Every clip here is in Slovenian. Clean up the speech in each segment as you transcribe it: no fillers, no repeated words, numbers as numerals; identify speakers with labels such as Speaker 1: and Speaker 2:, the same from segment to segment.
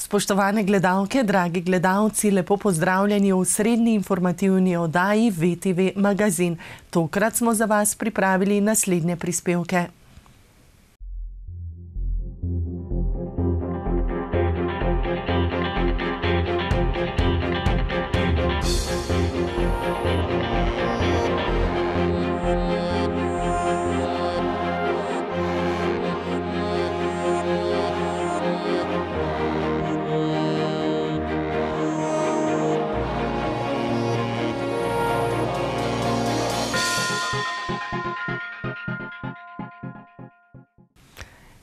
Speaker 1: Spoštovane gledalke, dragi gledalci, lepo pozdravljeni v srednji informativni oddaji VTV Magazin. Tokrat smo za vas pripravili naslednje prispevke.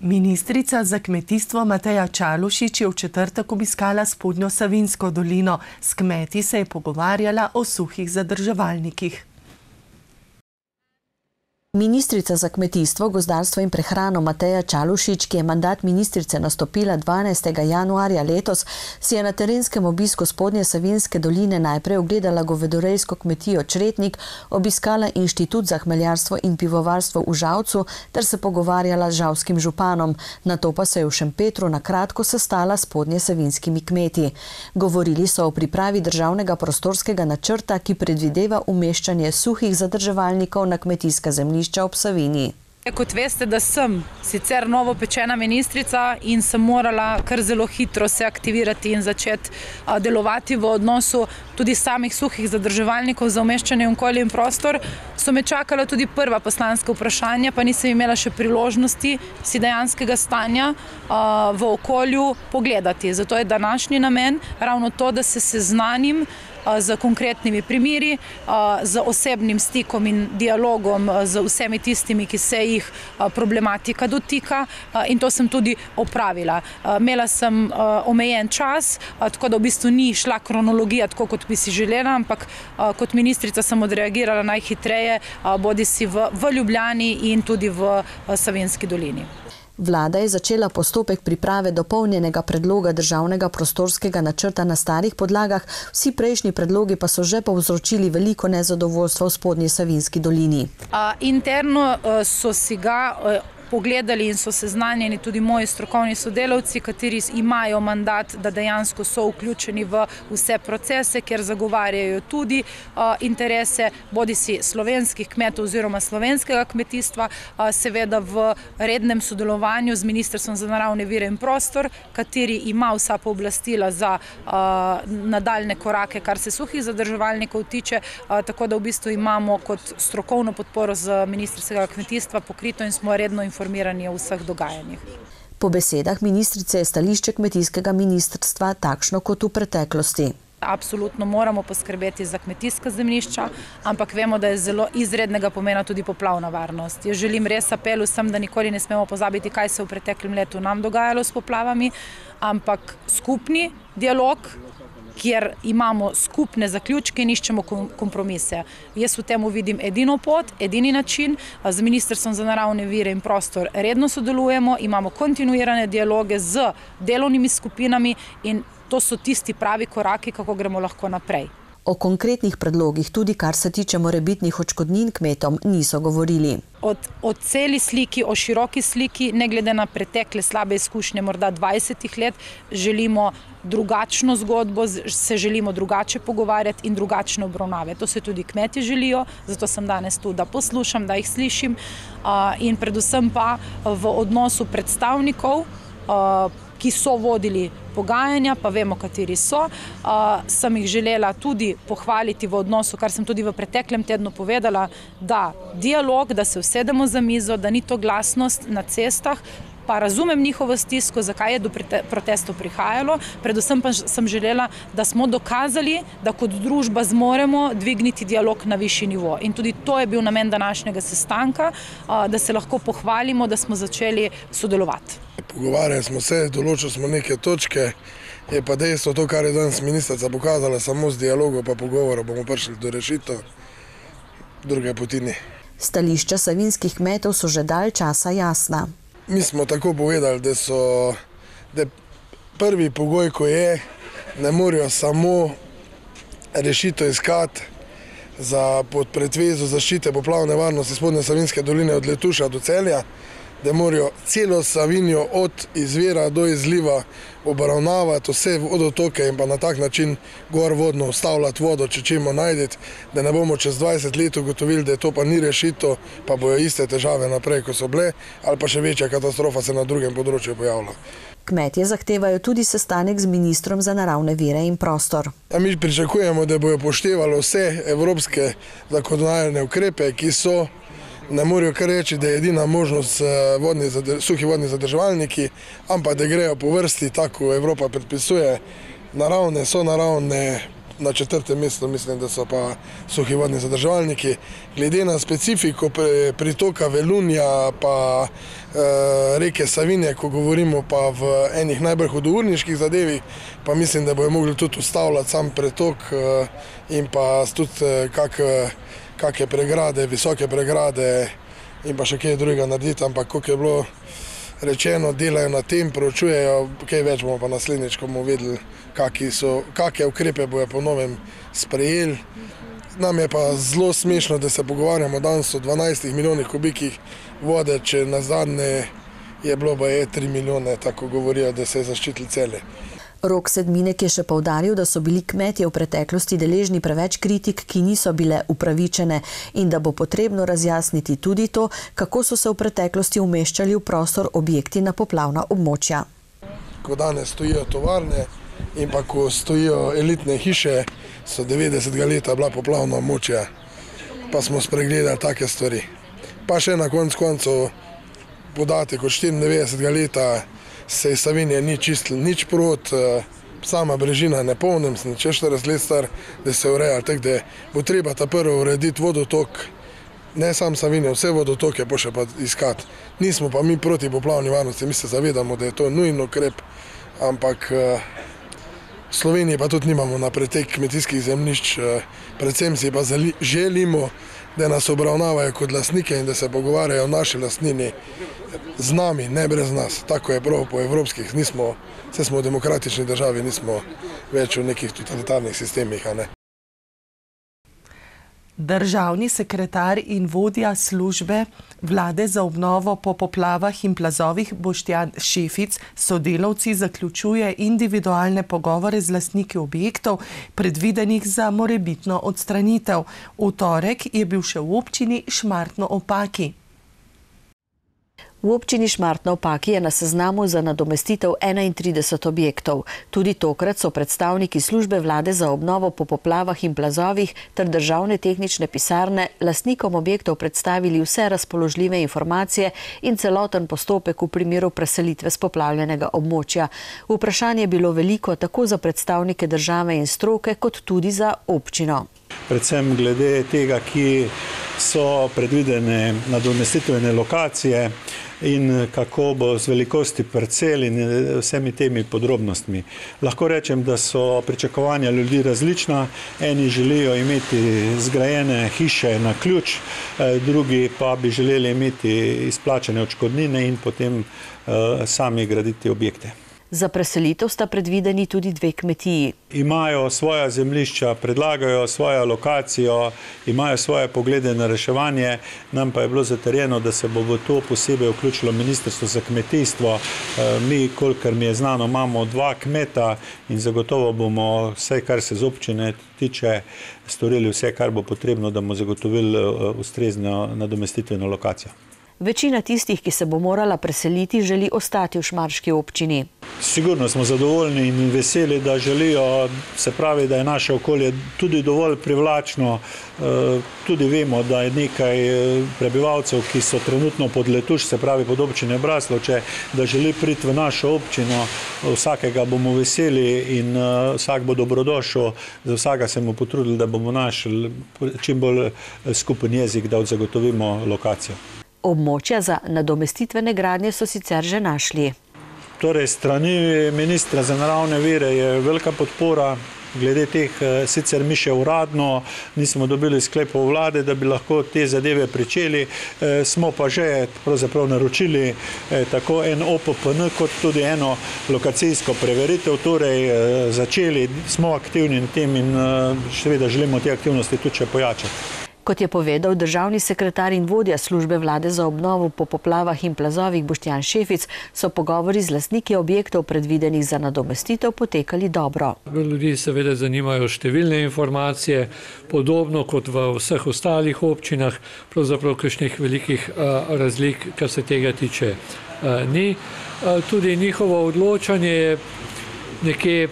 Speaker 1: Ministrica za kmetijstvo Mateja Čalušić je v četrtek obiskala Spodnjo Savinjsko dolino. S kmeti se je pogovarjala o suhih zadrževalnikih.
Speaker 2: Ministrica za kmetijstvo, gozdarstvo in prehrano Mateja Čalušić, ki je mandat ministrice nastopila 12. januarja letos, si je na terenskem obisku Spodnje Savinjske doline najprej ogledala govedorejsko kmetijo Čretnik, obiskala Inštitut za hmeljarstvo in pivovarstvo v Žalcu ter se pogovarjala z žalskim županom. Nato pa se je v Šempetru na kratko sestala s spodnje savinjskimi kmeti. Govorili so o pripravi državnega prostorskega načrta, ki predvideva umeščanje suhih zadrževalnikov na kmetijska zemljišča ob Savinji.
Speaker 3: Kot veste, da sem sicer novopečena ministrica in sem morala kar zelo hitro se aktivirati in začeti delovati v odnosu tudi samih suhih zadrževalnikov za umeščanje v okolje in prostor, so me čakala tudi prva poslanska vprašanja, pa nisem imela še priložnosti si dejanskega stanja v okolju pogledati. Zato je današnji namen ravno to, da se seznanim z konkretnimi primeri, z osebnim stikom in dialogom z vsemi tistimi, ki se jih problematika dotika, in to sem tudi opravila. Imela sem omejen čas, tako da v bistvu ni šla kronologija tako, kot bi si želela, ampak kot ministrica sem odreagirala najhitreje, bodisi v Ljubljani in tudi v Savinjski dolini.
Speaker 2: Vlada je začela postopek priprave dopolnjenega predloga državnega prostorskega načrta na starih podlagah, vsi prejšnji predlogi pa so že povzročili veliko nezadovoljstva v Spodnji Savinjski dolini.
Speaker 3: Interno so si ga pogledali in so seznanjeni tudi moji strokovni sodelavci, kateri imajo mandat, da dejansko so vključeni v vse procese, ker zagovarjajo tudi interese bodisi slovenskih kmetov oziroma slovenskega kmetijstva, seveda v rednem sodelovanju z Ministrstvom za naravne vire in prostor, kateri ima vsa pooblastila za nadaljne korake, kar se suhih zadrževalnikov tiče, tako da v bistvu imamo kot strokovno podporo z Ministrskega kmetijstva pokrito in smo redno informirani o vseh dogajanjih.
Speaker 2: Po besedah ministrice je stališče kmetijskega ministrstva takšno kot v preteklosti.
Speaker 3: Absolutno moramo poskrbeti za kmetijska zemljišča, ampak vemo, da je zelo izrednega pomena tudi poplavna varnost. Jaz želim res apel vsem, da nikoli ne smemo pozabiti, kaj se v preteklem letu nam dogajalo s poplavami, ampak skupni dialog, kjer imamo skupne zaključke in iščemo kompromise. Jaz v temu vidim edino pot, edini način. Z Ministrstvom za naravne vire in prostor redno sodelujemo, imamo kontinuirane dialoge z delovnimi skupinami in to so tisti pravi koraki, kako gremo lahko naprej.
Speaker 2: O konkretnih predlogih, tudi kar se tiče morebitnih odškodnin kmetom, niso govorili.
Speaker 3: O celi sliki, o široki sliki, ne glede na pretekle slabe izkušnje, morda 20 let, želimo drugačno zgodbo, se želimo drugače pogovarjati in drugačne obravnave. To se tudi kmetje želijo, zato sem danes tu, da poslušam, da jih slišim in predvsem pa v odnosu predstavnikov, ki so vodili pogajanja, pa vemo, kateri so. Sem jih želela tudi pohvaliti v odnosu, kar sem tudi v preteklem tednu povedala, da dialog, da se usedemo za mizo, da ni to glasnost na cestah, pa razumem njihovo stisko, zakaj je do protestov prihajalo. Predvsem pa sem želela, da smo dokazali, da kot družba zmoremo dvigniti dialog na višji nivo. In tudi to je bil namen današnjega sestanka, da se lahko pohvalimo, da smo začeli sodelovati.
Speaker 4: Pogovarjali smo se, določili smo neke točke, je pa dejstvo to, kar je danes ministrica pokazala, samo z dialogom pa pogovorom bomo prišli do rešitev, druge poti ni.
Speaker 2: Stališča savinjskih kmetov so že dalj časa jasna.
Speaker 4: Mi smo tako povedali, da prvi pogoj, ko je, ne morajo samo rešitev iskati pod pretvezo zaščite poplavne varnosti Spodnje Savinjske doline od Letuša do Celja, da morajo celo Savinjo od izvira do izliva obravnavati vse vodotoke in pa na tak način gor vodno ustavljati vodo, če čemo najdeti, da ne bomo čez 20 let ugotovili, da to pa ni rešito, pa bojo iste težave naprej, ko so bile, ali pa še večja katastrofa se na drugem področju pojavlja.
Speaker 2: Kmetje zahtevajo tudi sestanek z ministrom za naravne vire in prostor.
Speaker 4: Mi pričakujemo, da bojo poštevali vse evropske zakonodajne ukrepe, ki so. Ne morajo kar reči, da je edina možnost suhi vodni zadrževalniki, ampak da grejo po vrsti, tako Evropa predpisuje. Naravne, sonaravne, na 4. mestu mislim, da so pa suhi vodni zadrževalniki. Glede na specifiko pritoka Velunja pa reke Savinje, ko govorimo pa v enih najbolj hudourniških zadevih, pa mislim, da bojo mogli tudi ustavljati sam pretok in pa tudi kakšne pregrade, visoke pregrade in pa še kaj drugega narediti, ampak kot je bilo rečeno, delajo na tem, proučujejo, kaj več bomo pa naslednjič, ko bomo vedeli, kakšne ukrepe bojo po novem sprejeli. Nam je pa zelo smešno, da se pogovarjamo danes o 12 milijonih kubikih vode, če nazadnje je bilo pa 3 milijone, tako govorijo, da se je zaščitili Celje.
Speaker 2: Rok Sedminek je še poudaril, da so bili kmetje v preteklosti deležni preveč kritik, ki niso bile upravičene in da bo potrebno razjasniti tudi to, kako so se v preteklosti umeščali v prostor objekti na poplavna območja.
Speaker 4: Ko danes stojijo tovarne in pa ko stojijo elitne hiše, so 90. leta bila poplavna območja, pa smo spregledali take stvari. Pa še na koncu podatek od 94. leta se iz Savinje ni čistilo nič prot, sama brežina ne polnem, sem 40 let star, da se ureja, tako da bo treba ta prvo urediti vodotok, ne sam Savinje, vse vodotoke pa še pa iskati. Nismo pa mi proti poplavni varnosti, mi se zavedamo, da je to nujen ukrep, ampak v Sloveniji pa tudi nimamo na pretek kmetijskih zemljišč, predvsem si pa želimo, da nas obravnavajo kot lastnike in da se pogovarjajo o naši lastnini z nami, ne brez nas. Tako je prav po evropskih, vse smo v demokratični državi, nismo več v nekih totalitarnih sistemih, a ne.
Speaker 1: Državni sekretar in vodja službe vlade za obnovo po poplavah in plazovih Boštjan Šefic sodelavci zaključuje individualne pogovore z lastniki objektov, predvidenih za morebitno odstranitev. V torek je bil še v občini Šmartno ob Paki.
Speaker 2: V občini Šmartno ob Paki je na seznamu za nadomestitev 31 objektov. Tudi tokrat so predstavniki službe vlade za obnovo po poplavah in plazovih ter državne tehnične pisarne lastnikom objektov predstavili vse razpoložljive informacije in celoten postopek v primeru preselitve s poplavljenega območja. Vprašanje je bilo veliko tako za predstavnike države in stroke, kot tudi za občino.
Speaker 5: Predvsem glede tega, ki so predvidene nadomestitvene lokacije in kako bo z velikosti parcel in vsemi temi podrobnostmi. Lahko rečem, da so pričakovanja ljudi različna. Eni želijo imeti zgrajene hiše na ključ, drugi pa bi želeli imeti izplačane odškodnine in potem sami graditi objekte.
Speaker 2: Za preselitev sta predvideni tudi 2 kmetiji.
Speaker 5: Imajo svoja zemljišča, predlagajo svojo lokacijo, imajo svoje poglede na reševanje, nam pa je bilo zatrjeno, da se bo v to posebej vključilo Ministrstvo za kmetijstvo. Mi, kolikor mi je znano, imamo 2 kmeta in zagotovo bomo vse, kar se z občine tiče, storili vse, kar bo potrebno, da bomo zagotovili ustrezno nadomestitveno lokacijo.
Speaker 2: Večina tistih, ki se bo morala preseliti, želi ostati v šmarški občini.
Speaker 5: Sigurno smo zadovoljni in veseli, da želijo, se pravi, da je naše okolje tudi dovolj privlačno. Tudi vemo, da je nekaj prebivalcev, ki so trenutno pod Letuš, se pravi pod občine Braslovče, da želi priti v našo občino. Vsakega bomo veseli in vsak bo dobrodošel. Za vsega se bomo potrudili, da bomo našli čim bolj skupen jezik, da zagotovimo lokacijo.
Speaker 2: Območja za nadomestitvene gradnje so sicer že našli.
Speaker 5: Torej, strani ministra za naravne vire je velika podpora. Glede teh sicer mi še uradno nismo dobili sklepov vlade, da bi lahko te zadeve pričeli. Smo pa že pravzaprav naročili tako en OPPN kot tudi eno lokacijsko preveritev. Torej, začeli smo aktivni na tem in seveda želimo te aktivnosti tudi še pojačati.
Speaker 2: Kot je povedal državni sekretar in vodja službe vlade za obnovo po poplavah in plazovih Boštjan Šefic, so pogovori z lastniki objektov predvidenih za nadomestitev potekali dobro.
Speaker 6: Ljudi seveda zanimajo številne informacije, podobno kot v vseh ostalih občinah, pravzaprav kakšnih velikih razlik, kar se tega tiče, ni. Tudi njihovo odločanje je nekje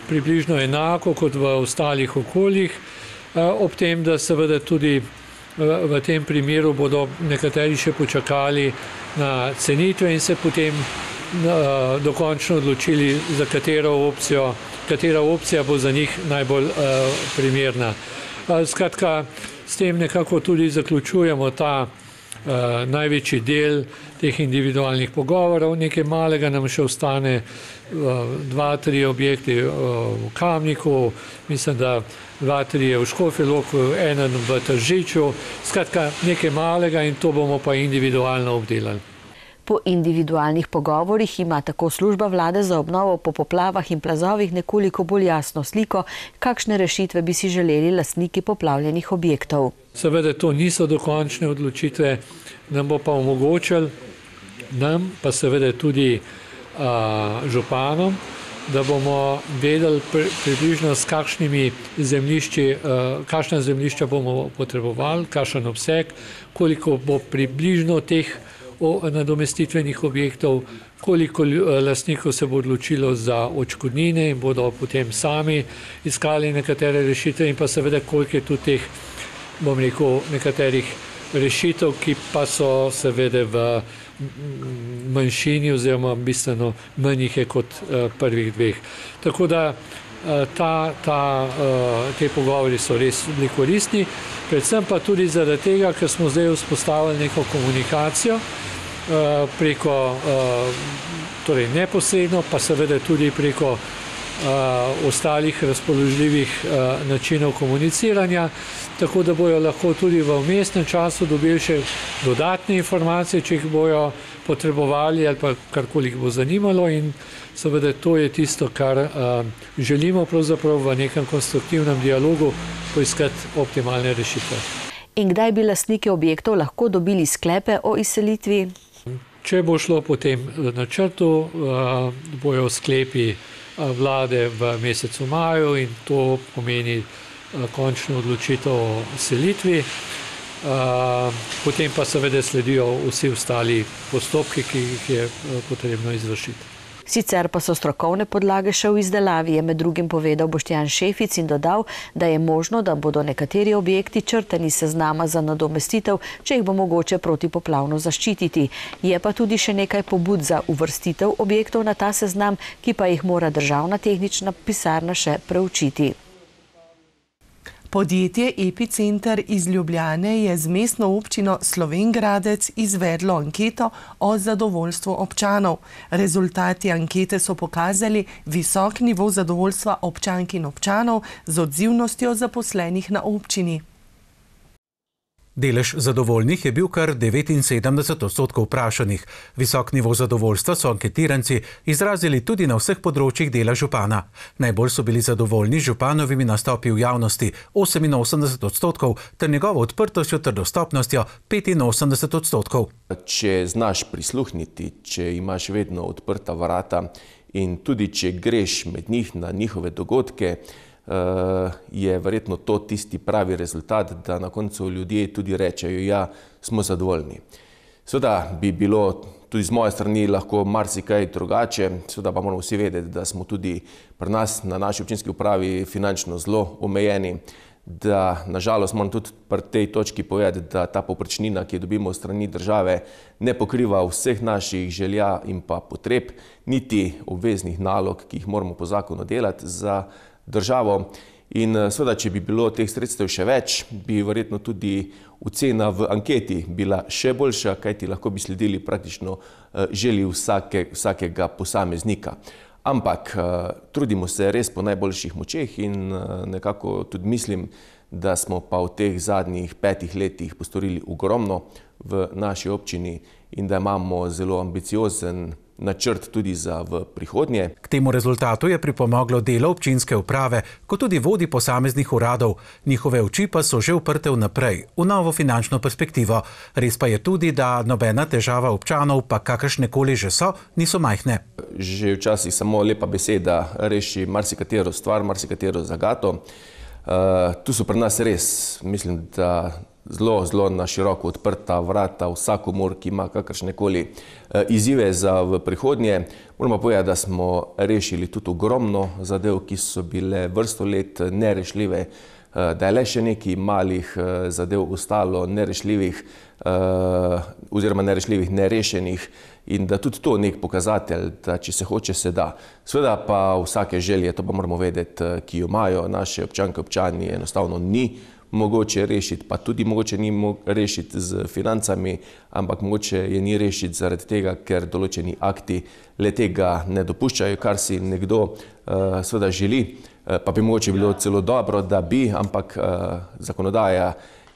Speaker 6: približno enako kot v ostalih okoljih, ob tem, da seveda tudi v tem primeru bodo nekateri še počakali na cenitve in se potem dokončno odločili, za katera opcija bo za njih najbolj primerna. Skratka, s tem nekako tudi zaključujemo ta največji del teh individualnih pogovorov. Nekaj malega nam še ostane 2-3 objekti v Kamniku, mislim, da 2-3 v Škofji Loki, eden v Tržiču. Skratka, nekaj malega in to bomo pa individualno obdelali.
Speaker 2: Po individualnih pogovorih ima tako služba vlade za obnovo po poplavah in plazovih nekoliko bolj jasno sliko, kakšne rešitve bi si želeli lastniki poplavljenih objektov.
Speaker 6: Seveda to niso dokončne odločitve, nam bo pa omogočili, nam pa seveda tudi županom, da bomo vedeli približno s kakšnimi zemljišči, kakšna zemljišča bomo potrebovali, kakšen obseg, koliko bo približno teh nadomestitvenih objektov, koliko lastnikov se bo odločilo za odškodnine in bodo potem sami iskali nekatere rešitve in pa seveda koliko je tudi teh, bom rekel, nekaterih rešitev, ki pa so seveda v manjšini oziroma bistveno manj jih je kot prvih dveh. Tako da te pogovori so res bili koristni, predvsem pa tudi zaradi tega, ker smo zdaj vzpostavili neko komunikacijo preko, torej neposredno, pa seveda tudi preko ostalih razpoložljivih načinov komuniciranja, tako da bojo lahko tudi v vmesnem času dobili še dodatne informacije, če jih bojo potrebovali ali pa karkoli jih bo zanimalo in seveda to je tisto, kar želimo pravzaprav v nekem konstruktivnem dialogu poiskati optimalne rešitve.
Speaker 2: In kdaj bi lastniki objektov lahko dobili sklepe o izselitvi?
Speaker 6: Če bo šlo po tem načrtu, bojo sklepi vlade v mesecu maju in to pomeni končno odločitev o selitvi. Potem pa seveda sledijo vsi ostali postopki, ki jih je potrebno izvršiti.
Speaker 2: Sicer pa so strokovne podlage še v izdelavi, je med drugim povedal Boštjan Šefic in dodal, da je možno, da bodo nekateri objekti črtani s seznama za nadomestitev, če jih bo mogoče protipoplavno zaščititi. Je pa tudi še nekaj pobud za uvrstitev objektov na ta seznam, ki pa jih mora državna tehnična pisarna še preučiti.
Speaker 1: Podjetje Epicenter iz Ljubljane je z mestno občino Slovenj Gradec izvedlo anketo o zadovoljstvu občanov. Rezultati ankete so pokazali visok nivo zadovoljstva občank in občanov z odzivnostjo zaposlenih na občini.
Speaker 7: Delež zadovoljnih je bil kar 79% vprašanih. Visok nivo zadovoljstva so anketiranci izrazili tudi na vseh področjih dela župana. Najbolj so bili zadovoljni z županovimi nastopi v javnosti 88% ter njegovo odprtostjo ter dostopnostjo 85%.
Speaker 8: Če znaš prisluhniti, če imaš vedno odprta vrata in tudi če greš med njih na njihove dogodke, je verjetno to tisti pravi rezultat, da na koncu ljudje tudi rečejo, ja, smo zadovoljni. Seveda bi bilo tudi z moje strani lahko marsikaj drugače, seveda pa moramo vsi vedeti, da smo tudi pri nas na naši občinski upravi finančno zelo omejeni, da nažalost moram tudi pri tej točki povedati, da ta povprečnina, ki jo dobimo od strani države, ne pokriva vseh naših želja in pa potreb, niti obveznih nalog, ki jih moramo po zakonu delati za državo. In seveda, če bi bilo teh sredstev še več, bi verjetno tudi ocena v anketi bila še boljša, kajti lahko bi sledili praktično želji vsakega posameznika. Ampak trudimo se res po najboljših močeh in nekako tudi mislim, da smo pa v teh zadnjih 5 letih postorili ogromno v naši občini in da imamo zelo ambiciozen načrt tudi za v prihodnje.
Speaker 7: K temu rezultatu je pripomoglo delo občinske uprave, kot tudi vodij posameznih uradov. Njihove oči pa so že uprte vnaprej, v novo finančno perspektivo. Res pa je tudi, da nobena težava občanov, pa kakršnekoli že so, niso majhne.
Speaker 8: Že včasih samo lepa beseda reši marsikatero stvar, marsikatero zagato. Tu so pri nas res, mislim, da zelo na široko odprta vrata vsakomur, ki ima kakršnekoli izzive za v prihodnje. Moramo povedati, da smo rešili tudi ogromno zadev, ki so bile vrsto let nerešljive, da je le še nekaj malih zadev ostalo nerešljivih oziroma nerešljivih, nerešenih, in da tudi to nek pokazatelj, da če se hoče, se da. Seveda pa vsake želje, to pa moramo vedeti, ki jo imajo naše občanke, občani, enostavno ni mogoče rešiti, pa tudi mogoče ni rešiti z financami, ampak mogoče je ni rešiti zaradi tega, ker določeni akti le tega ne dopuščajo, kar si nekdo seveda želi, pa bi mogoče bilo celo dobro, da bi, ampak zakonodaja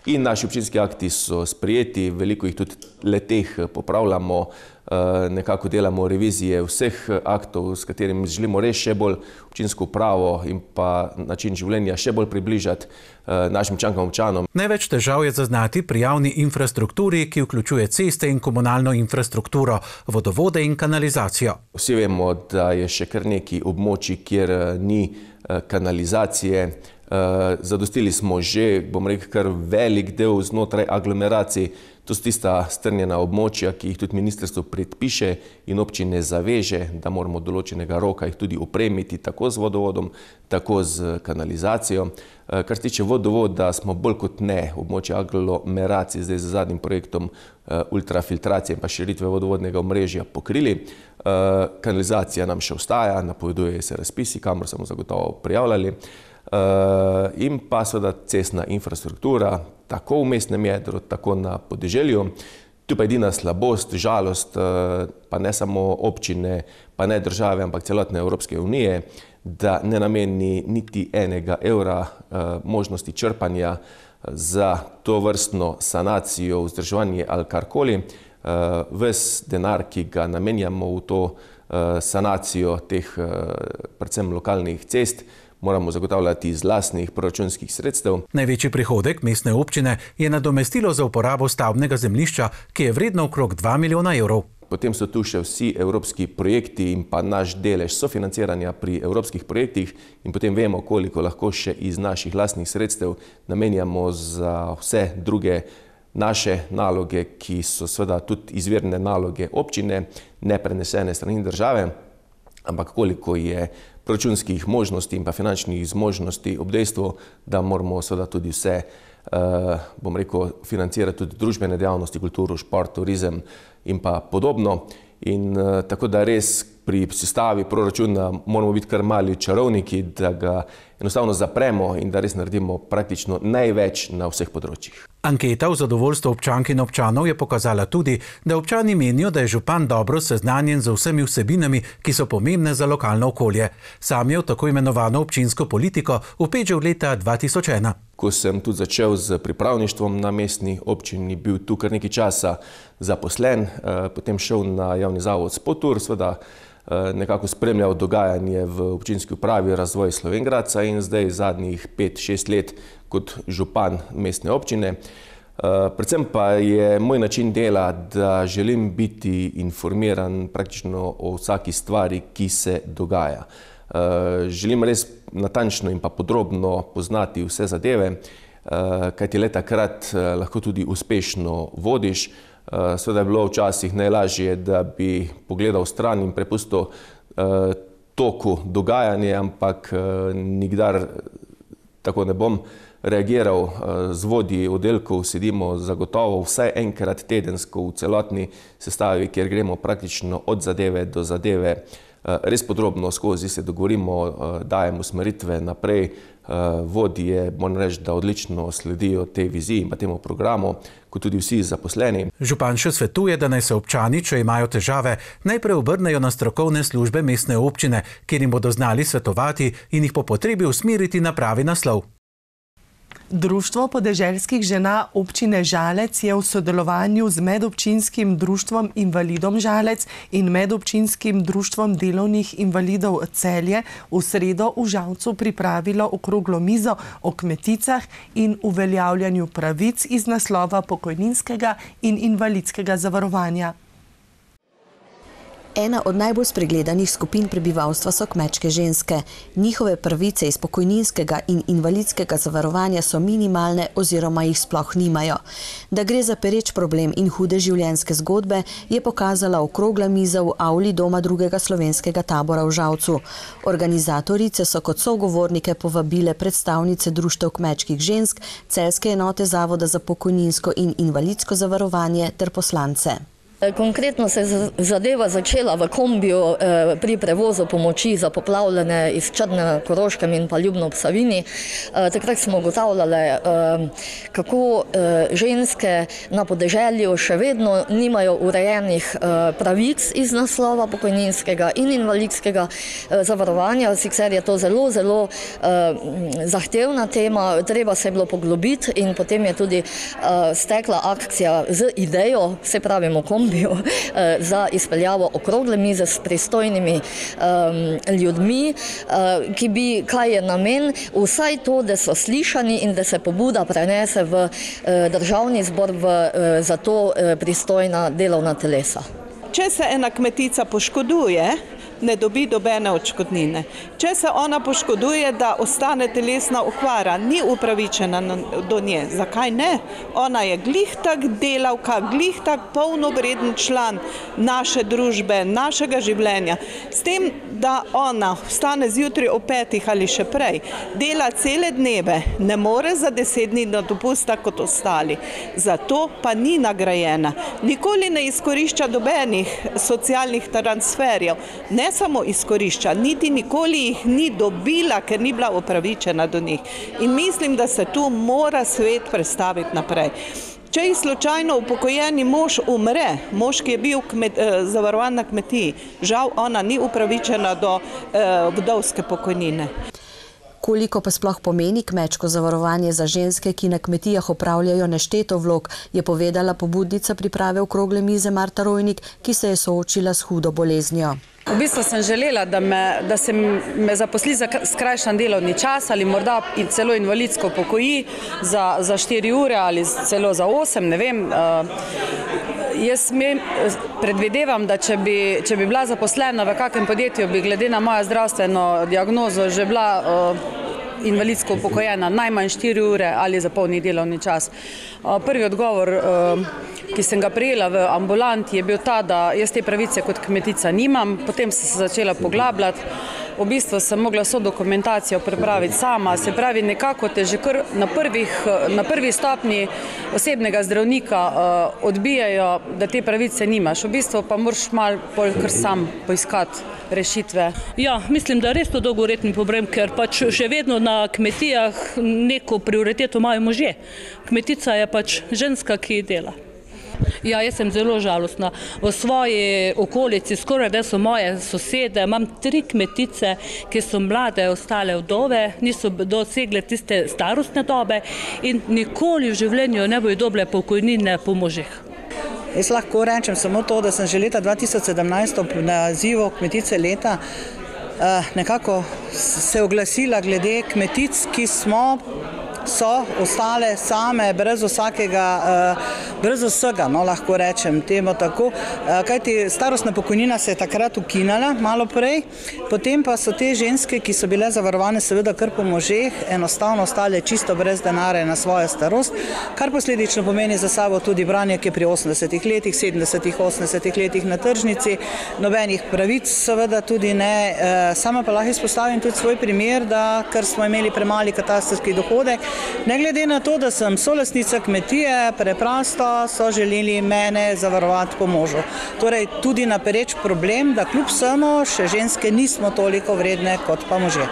Speaker 8: in naši občinski akti so sprejeti, veliko jih tudi le teh popravljamo, nekako delamo revizije vseh aktov, s katerimi želimo res še bolj občinsko upravo in pa način življenja še bolj približati našim občankam, občanom.
Speaker 7: Največ težav je zaznati pri javni infrastrukturi, ki vključuje ceste in komunalno infrastrukturo, vodovode in kanalizacijo.
Speaker 8: Vsi vemo, da je še kar nekaj območij, kjer ni kanalizacije. Zadostili smo že, bom rekel, kar velik del znotraj aglomeracij. To so tista strnjena območja, ki jih tudi ministrstvo predpiše in občine zaveže, da moramo določenega roka jih tudi opremiti tako z vodovodom, tako z kanalizacijo. Kar se tiče vodovoda, smo bolj kot ne območje aglomeracij zdaj z zadnjim projektom ultrafiltracije in pa širitve vodovodnega omrežja pokrili. Kanalizacija nam še ostaja, napoveduje se razpisi, kamor smo zagotovo prijavljali. In pa seveda cestna infrastruktura, tako v mestnem jedru, tako na podeželju. Tu pa edina slabost, žalost, pa ne samo občine, pa ne države, ampak celotne Evropske unije, da ne nameni niti enega evra možnosti črpanja za to vrstno sanacijo, vzdrževanje ali karkoli. Ves denar, ki ga namenjamo v to sanacijo teh predvsem lokalnih cest, moramo zagotavljati iz lastnih proračunskih sredstev.
Speaker 7: Največji prihodek mestne občine je nadomestilo za uporabo stavbnega zemljišča, ki je vredno okrog 2 milijona evrov.
Speaker 8: Potem so tu še vsi evropski projekti in pa naš delež sofinanciranja pri evropskih projektih in potem vemo, koliko lahko še iz naših lastnih sredstev namenjamo za vse druge naše naloge, ki so seveda tudi izvirne naloge občine, ne prenesene strani države, ampak koliko je proračunskih možnosti in pa finančnih zmožnosti ob dejstvu, da moramo seveda tudi vse, bom rekel, financirati tudi družbene dejavnosti, kulturo, šport, turizem in pa podobno. In tako da res pri sestavi proračuna moramo biti kar mali čarovniki, da ga enostavno zapremo in da res naredimo praktično največ na vseh področjih.
Speaker 7: Anketa v zadovoljstvo občank in občanov je pokazala tudi, da občani menijo, da je župan dobro seznanjen z vsemi vsebinami, ki so pomembne za lokalno okolje. Sam je v tako imenovano občinsko politiko vpet že od leta 2001.
Speaker 8: Ko sem tudi začel z pripravništvom na mestni občini, bil tu kar nekaj časa zaposlen, potem šel na javni zavod Spotur, seveda nekako spremljal dogajanje v občinski upravi razvoj Slovenj Gradca in zdaj zadnjih 5-6 let kot župan mestne občine. Predvsem pa je moj način dela, da želim biti informiran praktično o vsaki stvari, ki se dogaja. Želim res natančno in pa podrobno poznati vse zadeve, kajti le takrat lahko tudi uspešno vodiš. Seveda je bilo včasih najlažje, da bi pogledal stran in prepustil toku dogajanje, ampak nikdar tako ne bom reagiral. Z vodji oddelkov sedimo zagotovo vsaj enkrat tedensko v celotni sestavi, kjer gremo praktično od zadeve do zadeve res podrobno skozi, se dogovorimo, dajemo usmeritve naprej. Vodje, moram reči, da odlično sledijo tej viziji in pa temu programu, kot tudi vsi zaposleni.
Speaker 7: Župan še svetuje, da naj se občani, če imajo težave, najprej obrnejo na strokovne službe mestne občine, kjer jim bodo znali svetovati in jih po potrebi usmeriti na pravi naslov.
Speaker 1: Društvo podeželskih žena občine Žalec je v sodelovanju z Medobčinskim društvom invalidom Žalec in Medobčinskim društvom delovnih invalidov Celje v sredo v Žalcu pripravilo okroglo mizo o kmeticah in uveljavljanju pravic iz naslova pokojninskega in invalidskega zavarovanja.
Speaker 2: Ena od najbolj spregledanih skupin prebivalstva so kmečke ženske. Njihove pravice iz pokojninskega in invalidskega zavarovanja so minimalne oziroma jih sploh nimajo. Da gre za pereč problem in hude življenjske zgodbe, je pokazala okrogla miza v avli Doma drugega slovenskega tabora v Žalcu. Organizatorice so kot sogovornike povabile predstavnice društev kmečkih žensk, celjske enote Zavoda za pokojninsko in invalidsko zavarovanje ter poslance.
Speaker 9: Konkretno se je zadeva začela v kombiju pri prevozu pomoči za poplavljene iz Črne na Koroškem in pa Ljubno ob Savinji. Takrat smo ugotavljali, kako ženske na podeželju še vedno nimajo urejenih pravic iz naslova pokojninskega in invalidskega zavarovanja. Sicer je to zelo zahtevna tema, treba se je bilo poglobiti in potem je tudi stekla akcija z idejo, se pravimo kombiju, za izpeljavo okrogle mize s pristojnimi ljudmi, ki bi, kaj je namen, vsaj to, da so slišani in da se pobuda prenese v državni zbor za to pristojna delovna telesa.
Speaker 10: Če se ena kmetica poškoduje, ne dobi dobene odškodnine. Če se ona poškoduje, da ostane telesna okvara, ni upravičena do nje. Zakaj ne? Ona je glih tak delavka, glih tak polnovreden član naše družbe, našega življenja. S tem, da ona vstane zjutraj ob 5 ali še prej, dela cele dneve, ne more za 10 dni na dopusta kot ostali. Zato pa ni nagrajena. Nikoli ne izkorišča dobenih socialnih transferjev, ne samo izkorišča, niti nikoli jih ni dobila, ker ni bila upravičena do njih. In mislim, da se tu mora svet prestaviti naprej. Če jih slučajno upokojeni mož umre, mož, ki je bil zavarovan na kmetiji, žal ona ni upravičena do vdovske pokojnine.
Speaker 2: Koliko pa sploh pomeni kmečko zavarovanje za ženske, ki na kmetijah opravljajo nešteto vlog, je povedala pobudnica priprave okrogle mize Marta Rojnik, ki se je soočila s hudo boleznijo.
Speaker 11: V bistvu sem želela, da se me zaposli za skrajšan delovni čas ali morda celo invalidsko pokoji za 4 ure ali celo za 8, ne vem. Jaz predvidevam, da če bi bila zaposlena v kakem podjetju, bi glede na mojo zdravstveno diagnozo že bila invalidsko upokojena najmanj 4 ure ali za polni delovni čas. Prvi odgovor, ki sem ga prejela v ambulanti, je bil ta, da jaz te pravice kot kmetica nimam. Potem sem se začela poglabljati. V bistvu sem mogla vso dokumentacijo pripraviti sama. Se pravi, nekako te že kar na prvi stopnji osebnega zdravnika odbijajo, da te pravice nimaš. V bistvu pa moraš malo kar sam poiskati rešitve.
Speaker 12: Ja, mislim, da je res to dolgoletni problem, ker pač še vedno na kmetijah neko prioriteto imajo možje. Kmetica je pač ženska, ki dela. Ja, jaz sem zelo žalostna. V svoji okolici, skoraj da so moje sosede, imam 3 kmetice, ki so mlade, ostale vdove, niso dosegle tiste starostne dobe in nikoli v življenju ne bojo dobile pokojnine po možih.
Speaker 13: Jaz lahko rečem samo to, da sem že leta 2017 ob nazivu kmetice leta nekako se oglasila glede kmetic, ki so ostale same, brez vsega, no, lahko rečem temu tako. Kajti starostna pokojnina se je takrat ukinala malo prej, potem pa so te ženske, ki so bile zavarovane seveda kar po možeh, enostavno ostale čisto brez denarja na svojo starost, kar posledično pomeni za sabo tudi branje, ki je pri 80 letih, 70, 80 letih na tržnici, nobenih pravic seveda tudi ne. Sama pa lahko izpostavim tudi svoj primer, da ker smo imeli premali katastrski dohodek, ne glede na to, da sem solastnica kmetije, preprosto so želeli mene zavarovati po možu. Torej tudi na pereč problem, da kljub vsemu še ženske nismo toliko vredne kot pa možje.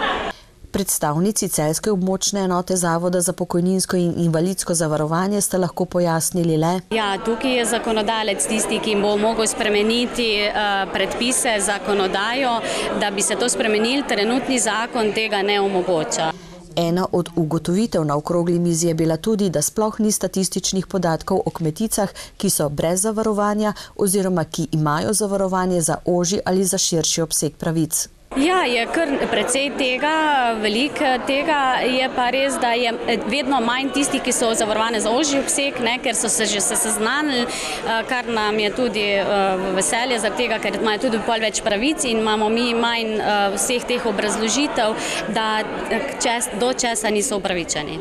Speaker 2: Predstavnici celjske območne enote Zavoda za pokojninsko in invalidsko zavarovanje sta lahko pojasnili le.
Speaker 14: Ja, tukaj je zakonodajalec tisti, ki bo mogel spremeniti predpise, zakonodajo, da bi se to spremenili, trenutni zakon tega ne omogoča.
Speaker 2: Ena od ugotovitev na okrogli mizi je bila tudi, da sploh ni statističnih podatkov o kmeticah, ki so brez zavarovanja oziroma ki imajo zavarovanje za ožji ali za širši obseg pravic.
Speaker 14: Ja, je kar precej tega, veliko tega, je pa res, da je vedno manj tistih, ki so zavarovane za ožji obseg, ker so se že seznanili, kar nam je tudi veselje zaradi tega, ker imajo tudi pol več pravic in imamo mi manj vseh teh obrazložitev, da do česa niso upravičeni.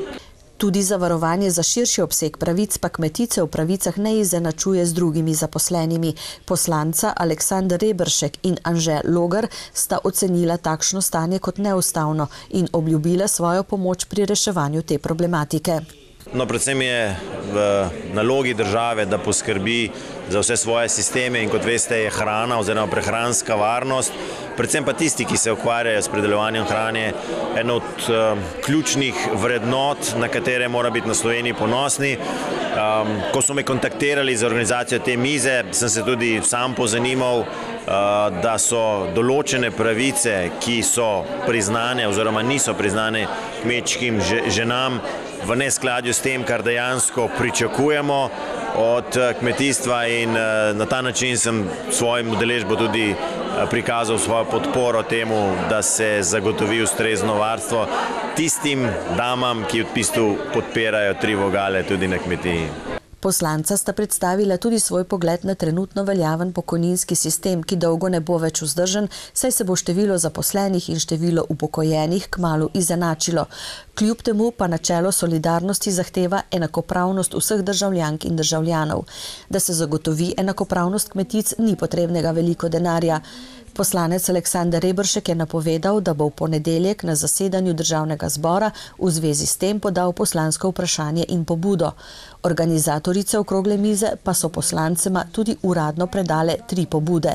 Speaker 2: Tudi zavarovanje za širši obseg pravic pa kmetice v pravicah ne izenačuje z drugimi zaposlenimi. Poslanca Aleksander Reberšek in Anže Logar sta ocenila takšno stanje kot neustavno in obljubila svojo pomoč pri reševanju te problematike.
Speaker 15: No, predvsem je v nalogi države, da poskrbi za vse svoje sisteme in kot veste je hrana oziroma prehranska varnost, predvsem pa tisti, ki se ukvarjajo s predelovanjem hrane, eno od ključnih vrednot, na katere mora biti na Sloveniji ponosni. Ko so me kontaktirali za organizacijo te mize, sem se tudi sam pozanimal, da so določene pravice, ki so priznane oziroma niso priznane kmečkim ženam, v neskladju s tem, kar dejansko pričakujemo od kmetijstva in na ta način sem svojim udeležbo tudi prikazal svojo podporo temu, da se zagotovi ustrezno varstvo tistim damam, ki v bistvu podpirajo 3 vogale tudi na kmetiji.
Speaker 2: Poslanca sta predstavila tudi svoj pogled na trenutno veljaven pokojninski sistem, ki dolgo ne bo več vzdržen, saj se bo število zaposlenih in število upokojenih kmalu izenačilo. Kljub temu pa načelo solidarnosti zahteva enakopravnost vseh državljank in državljanov. Da se zagotovi enakopravnost kmetic, ni potrebnega veliko denarja. Poslanec Aleksander Reberšek je napovedal, da bo v ponedeljek na zasedanju Državnega zbora v zvezi s tem podal poslansko vprašanje in pobudo. Organizatorice okrogle mize pa so poslancema tudi uradno predale 3 pobude.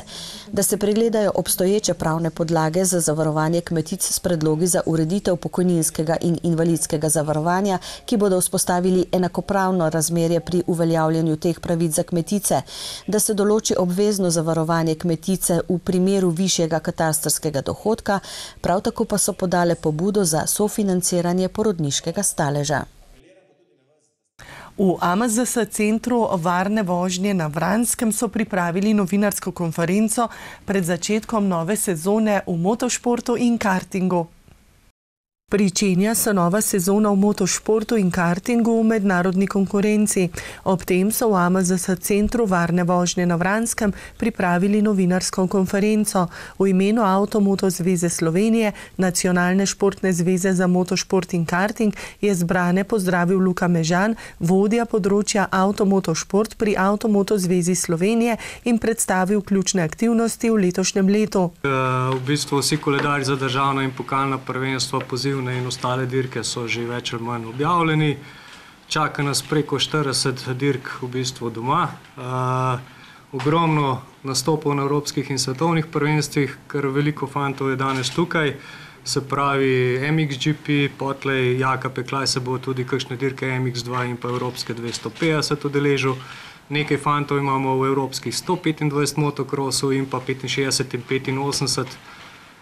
Speaker 2: Da se pregledajo obstoječe pravne podlage za zavarovanje kmetic s predlogi za ureditev pokojninskega in invalidskega zavarovanja, ki bodo vzpostavili enakopravno razmerje pri uveljavljanju teh pravic za kmetice. Da se določi obvezno zavarovanje kmetice v primeru višjega katastrskega dohodka, prav tako pa so podale pobudo za sofinanciranje porodniškega staleža.
Speaker 1: V AMZS centru varne vožnje na Vranskem so pripravili novinarsko konferenco pred začetkom nove sezone v motošportu in kartingu. Pričenja se nova sezona v motošportu in kartingu v mednarodni konkurenci. Ob tem so v AMZS centru varne vožnje na Vranskem pripravili novinarsko konferenco. V imenu Avtomoto zveze Slovenije, Nacionalne športne zveze za motošport in karting, je zbrane pozdravil Luka Mežan, vodja področja Avtomotošport pri Avtomoto zvezi Slovenije in predstavil ključne aktivnosti v letošnjem letu.
Speaker 16: V bistvu vsi koledarji za državna in pokalna prvenstva, pozivne in ostale dirke so že več ali manj objavljeni. Čaka nas preko 40 dirk v bistvu doma. Ogromno nastopov na evropskih in svetovnih prvenstvih, ker veliko fantov je danes tukaj. Se pravi MXGP, potlej Jaka Peklaj se bo tudi kakšne dirke MX2 in pa evropske 250 udeležil. Nekaj fantov imamo v evropskih 125 motokrosov in pa 65 in 85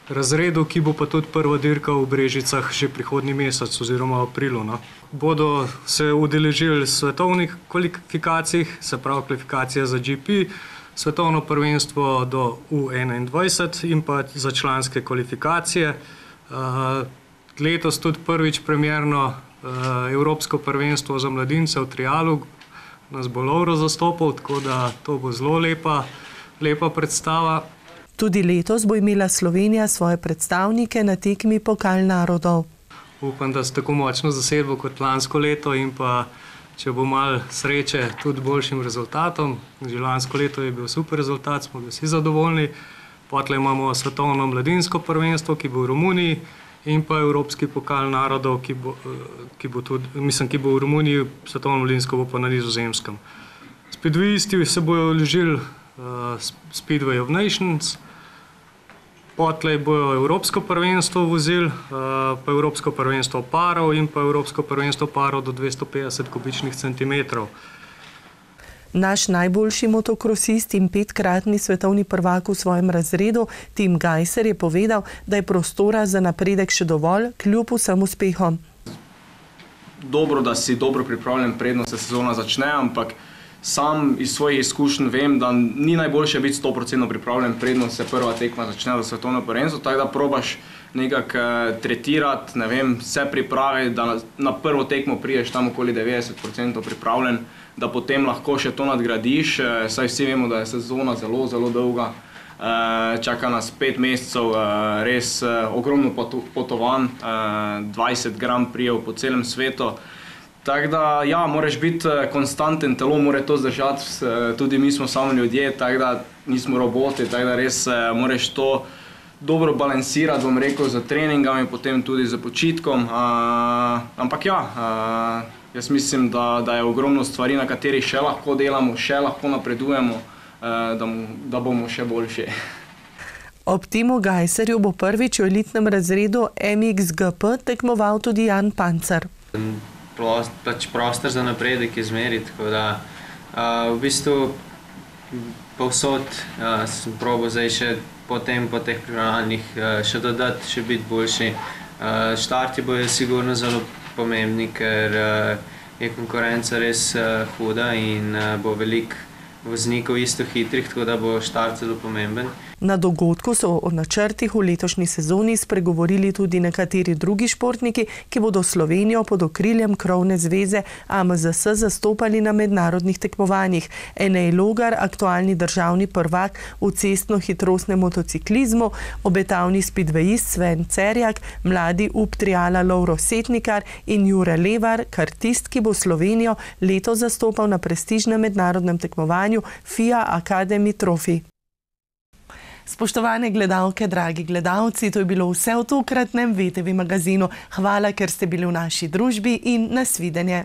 Speaker 16: razredu, ki bo pa tudi prva dirka v Brežicah že prihodnji mesec oziroma v aprilu. Bodo se udeležili svetovnih kvalifikacij, se pravi kvalifikacije za GP, svetovno prvenstvo do U21 in pa za članske kvalifikacije. Letos tudi prvič premierno evropsko prvenstvo za mladince v trialu, nas bo Lovro zastopal, tako da to bo zelo lepa predstava.
Speaker 1: Tudi letos bo imela Slovenija svoje predstavnike na tekmi Pokal narodov.
Speaker 16: Upam, da s tako močno zasedbo kot lansko leto in pa, če bo malo sreče, tudi boljšim rezultatom. Že lansko leto je bil super rezultat, smo vsi zadovoljni. Potlej imamo svetovno mladinsko prvenstvo, ki bo v Romuniji, in pa Evropski pokal narodov, ki bo v Romuniji, svetovno mladinsko bo pa na Nizozemskem. Speedwayisti se bojo ležili Speedway of Nations, potlej bojo Evropsko prvenstvo vozili, pa Evropsko prvenstvo parov in pa Evropsko prvenstvo parov do 250 kubičnih centimetrov.
Speaker 1: Naš najboljši motokrosist in 5-kratni svetovni prvak v svojem razredu, Tim Gajser, je povedal, da je prostora za napredek še dovolj, kljub vsem uspehom.
Speaker 17: Dobro, da si dobro pripravljen, predno se sezona začne, ampak sam iz svojih izkušenj vem, da ni najboljše biti 100% pripravljen, predno se prva tekma začne za svetovno prvenstvo, tako da probaš nekako tretirati, ne vem, vse priprave, da na prvo tekmo priješ tam okoli 90% pripravljen, da potem lahko še to nadgradiš, saj vsi vemo, da je sezona zelo, zelo dolga, čaka nas 5 mesecev, res ogromno potovanj, 20 Grand Prixov po celem svetu. Tako da, ja, moraš biti konstanten, telo mora to zdržati, tudi mi smo samo ljudje, tako da nismo roboti, tako da res moraš to dobro balansirati, bom rekel, z treningami, potem tudi z počitkom. Ampak ja, jaz mislim, da je ogromno stvari, na katerih še lahko delamo, še lahko napredujemo, da bomo še boljši.
Speaker 1: Ob Timu Gajserju bo prvič v elitnem razredu MXGP tekmoval tudi Jan Pancer.
Speaker 18: Prostor za napredek je zmeri, tako da v bistvu povsod sem probal zdaj še po teh pripravljanjih še dodati, še biti boljši. Štarti bojo sigurno zelo pomembni, ker je konkurenca res huda in bo veliko voznikov isto hitrih, tako da bo štart zelo pomemben.
Speaker 1: Na dogodku so o načrtih v letošnji sezoni spregovorili tudi nekateri drugi športniki, ki bodo Slovenijo pod okriljem krovne zveze AMZS zastopali na mednarodnih tekmovanjih. Enej Logar, aktualni državni prvak v cestno-hitrostnem motociklizmu, obetavni speedwayist Sven Cerjak, mladi up triala Lovro Setnikar in Jure Levar, kartist, ki bo Slovenijo letos zastopal na prestižnem mednarodnem tekmovanju FIA Academy Trophy. Spoštovane gledalke, dragi gledalci, to je bilo vse v tokratnem VTV magazinu. Hvala, ker ste bili v naši družbi in nasvidenje.